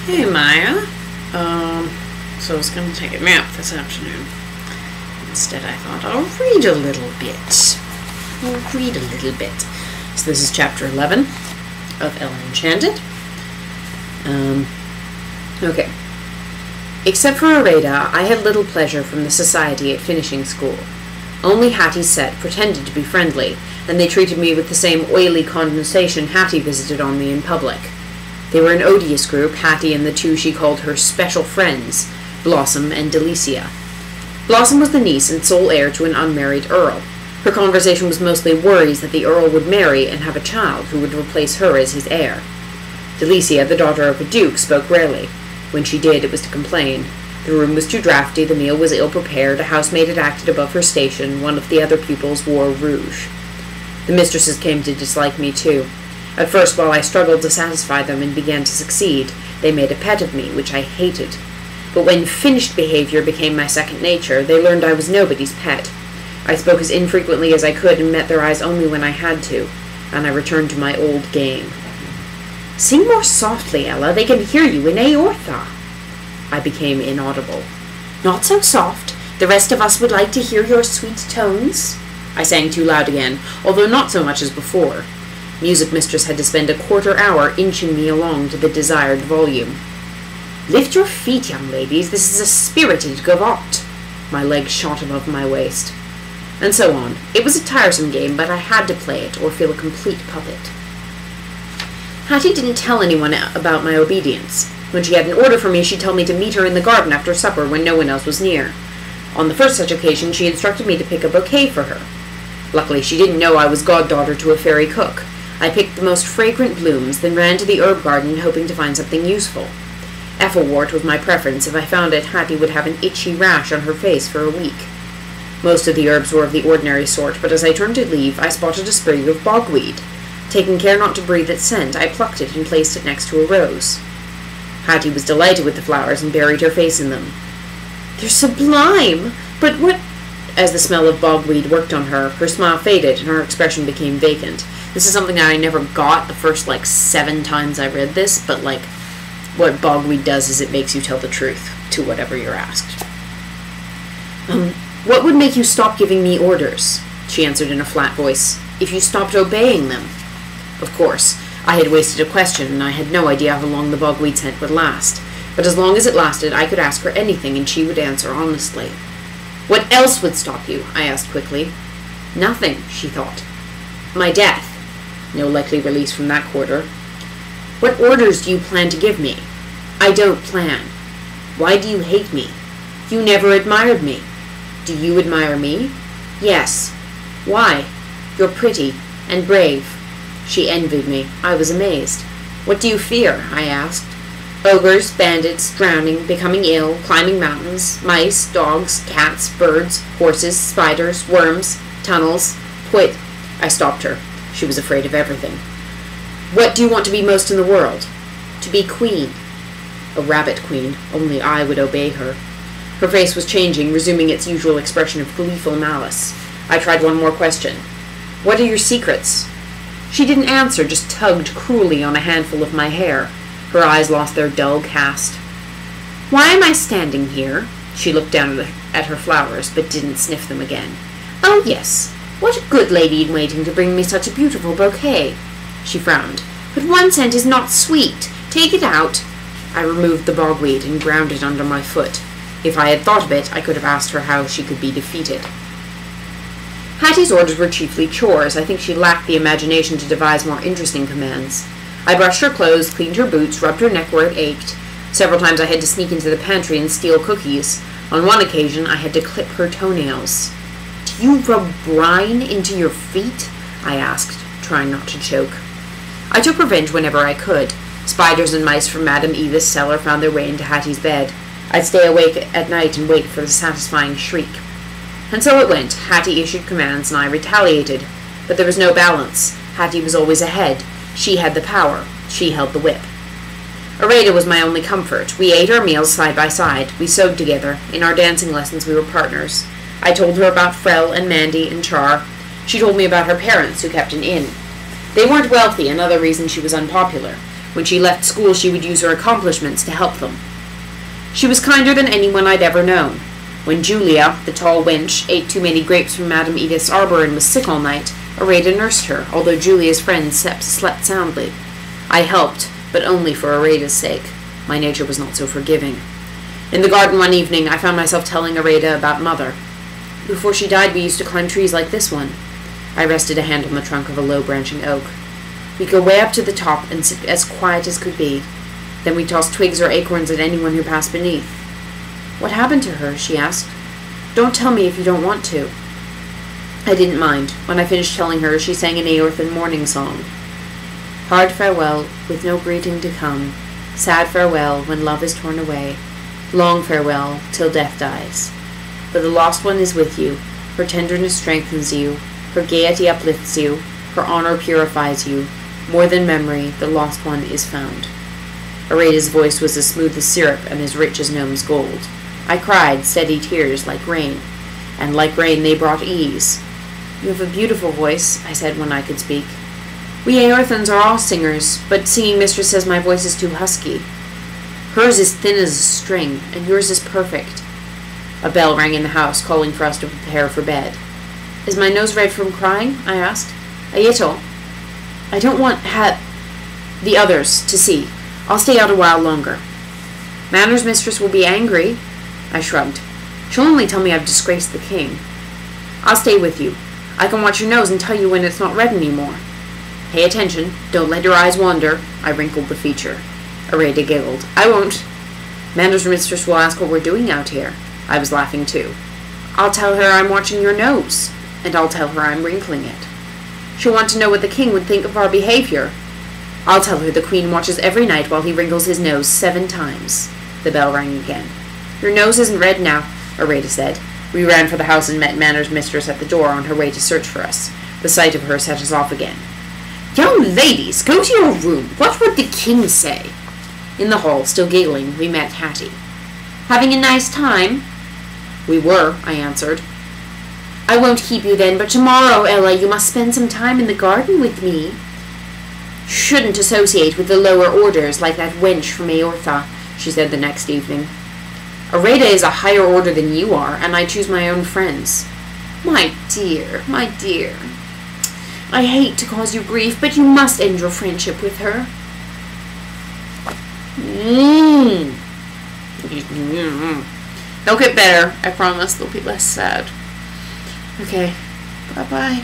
Hey, Maya. So I was going to take a nap this afternoon. Instead, I thought I'll read a little bit. So this is chapter 11 of Enchanted. Okay. Except for Areda, I had little pleasure from the society at finishing school. Only Hattie's set pretended to be friendly, and they treated me with the same oily condescension Hattie visited on me in public. They were an odious group, Hattie and the two she called her special friends, Blossom and Delicia. Blossom was the niece and sole heir to an unmarried earl. Her conversation was mostly worries that the earl would marry and have a child who would replace her as his heir. Delicia, the daughter of a duke, spoke rarely. When she did, it was to complain. The room was too draughty, the meal was ill-prepared, a housemaid had acted above her station, one of the other pupils wore rouge. The mistresses came to dislike me too. At first, while I struggled to satisfy them and began to succeed, they made a pet of me, which I hated. But when finished behavior became my second nature, they learned I was nobody's pet. I spoke as infrequently as I could and met their eyes only when I had to, and I returned to my old game. "Sing more softly, Ella. They can hear you in Aortha." I became inaudible. "Not so soft. The rest of us would like to hear your sweet tones." I sang too loud again, although not so much as before. Music mistress had to spend a quarter-hour inching me along to the desired volume. "Lift your feet, young ladies. This is a spirited gavotte." My legs shot above my waist. And so on. It was a tiresome game, but I had to play it or feel a complete puppet. Hattie didn't tell anyone about my obedience. When she had an order for me, she'd tell me to meet her in the garden after supper when no one else was near. On the first such occasion, she instructed me to pick a bouquet for her. Luckily, she didn't know I was goddaughter to a fairy cook. I picked the most fragrant blooms, then ran to the herb garden hoping to find something useful. Ethelwort was my preference. If I found it, Hattie would have an itchy rash on her face for a week. Most of the herbs were of the ordinary sort, but as I turned to leave, I spotted a sprig of bogweed. Taking care not to breathe its scent, I plucked it and placed it next to a rose. Hattie was delighted with the flowers and buried her face in them. "They're sublime! But what—" As the smell of bogweed worked on her, her smile faded and her expression became vacant. This is something that I never got the first, 7 times I read this, but, what bogweed does is it makes you tell the truth to whatever you're asked. "What would make you stop giving me orders?" she answered in a flat voice. "If you stopped obeying them." Of course, I had wasted a question, and I had no idea how long the bogweed scent would last. But as long as it lasted, I could ask her anything, and she would answer honestly. "What else would stop you?" I asked quickly. "Nothing," she thought. "My death." No likely release from that quarter. "What orders do you plan to give me?" "I don't plan." "Why do you hate me?" "You never admired me." "Do you admire me?" "Yes." "Why?" "You're pretty and brave." She envied me. I was amazed. "What do you fear?" I asked. "Ogres, bandits, drowning, becoming ill, climbing mountains, mice, dogs, cats, birds, horses, spiders, worms, tunnels, I stopped her. She was afraid of everything. "What do you want to be most in the world?" "To be queen." A rabbit queen. Only I would obey her. Her face was changing, resuming its usual expression of gleeful malice. I tried one more question. "What are your secrets?" She didn't answer, just tugged cruelly on a handful of my hair. Her eyes lost their dull cast. "Why am I standing here?" She looked down at her flowers, but didn't sniff them again. "Oh, yes. What a good lady-in-waiting to bring me such a beautiful bouquet." She frowned. "But one scent is not sweet. Take it out." I removed the bogweed and ground it under my foot. If I had thought of it, I could have asked her how she could be defeated. Hattie's orders were chiefly chores. I think she lacked the imagination to devise more interesting commands. I brushed her clothes, cleaned her boots, rubbed her neck where it ached. Several times I had to sneak into the pantry and steal cookies. On one occasion, I had to clip her toenails. "Do you rub brine into your feet?" I asked, trying not to choke. I took revenge whenever I could. Spiders and mice from Madame Eva's cellar found their way into Hattie's bed. I'd stay awake at night and wait for the satisfying shriek. And so it went. Hattie issued commands and I retaliated. But there was no balance. Hattie was always ahead. She had the power. She held the whip. Areda was my only comfort. We ate our meals side by side. We sewed together. In our dancing lessons we were partners. I told her about Frel and Mandy and Char. She told me about her parents who kept an inn. They weren't wealthy, another reason she was unpopular. When she left school, she would use her accomplishments to help them. She was kinder than anyone I'd ever known. When Julia, the tall wench, ate too many grapes from Madame Edith's arbor and was sick all night, Areta nursed her, although Julia's friends slept soundly. I helped, but only for Areta's sake. My nature was not so forgiving. In the garden one evening, I found myself telling Areta about Mother. Before she died, we used to climb trees like this one. I rested a hand on the trunk of a low-branching oak. We'd go way up to the top and sit as quiet as could be. Then we'd toss twigs or acorns at anyone who passed beneath. "What happened to her?" she asked. "Don't tell me if you don't want to." I didn't mind. When I finished telling her, she sang an Eorthan morning song. "Hard farewell, with no greeting to come. Sad farewell, when love is torn away. Long farewell, till death dies. But the lost one is with you. Her tenderness strengthens you. Her gaiety uplifts you. Her honor purifies you. More than memory, the lost one is found." Areta's voice was as smooth as syrup and as rich as gnome's gold. I cried, steady tears like rain. And like rain, they brought ease. "You have a beautiful voice," I said when I could speak. "We Eorthans are all singers, but singing mistress says my voice is too husky. Hers is thin as a string, and yours is perfect." A bell rang in the house, calling for us to prepare for bed. "Is my nose red from crying?" I asked. "A little. I don't want the others to see. I'll stay out a while longer." "Manor's mistress will be angry." I shrugged. "She'll only tell me I've disgraced the king." "I'll stay with you. I can watch your nose and tell you when it's not red anymore." "Pay attention. Don't let your eyes wander." I wrinkled the feature. Areta giggled. "I won't." "Manor's mistress will ask what we're doing out here." I was laughing too. "I'll tell her I'm watching your nose, and I'll tell her I'm wrinkling it. She'll want to know what the king would think of our behavior. I'll tell her the queen watches every night while he wrinkles his nose 7 times. The bell rang again. "Your nose isn't red now," Areta said. We ran for the house and met Manor's mistress at the door on her way to search for us. The sight of her set us off again. "Young ladies, go to your room. What would the king say?" In the hall, still giggling, we met Hattie. "Having a nice time?" "We were," I answered. "I won't keep you then, but tomorrow, Ella, you must spend some time in the garden with me." "Shouldn't associate with the lower orders like that wench from Eortha," she said the next evening. "Areta is a higher order than you are, and I choose my own friends." My dear. I hate to cause you grief, but you must end your friendship with her." They'll get better. I promise they'll be less sad. Okay. Bye-bye.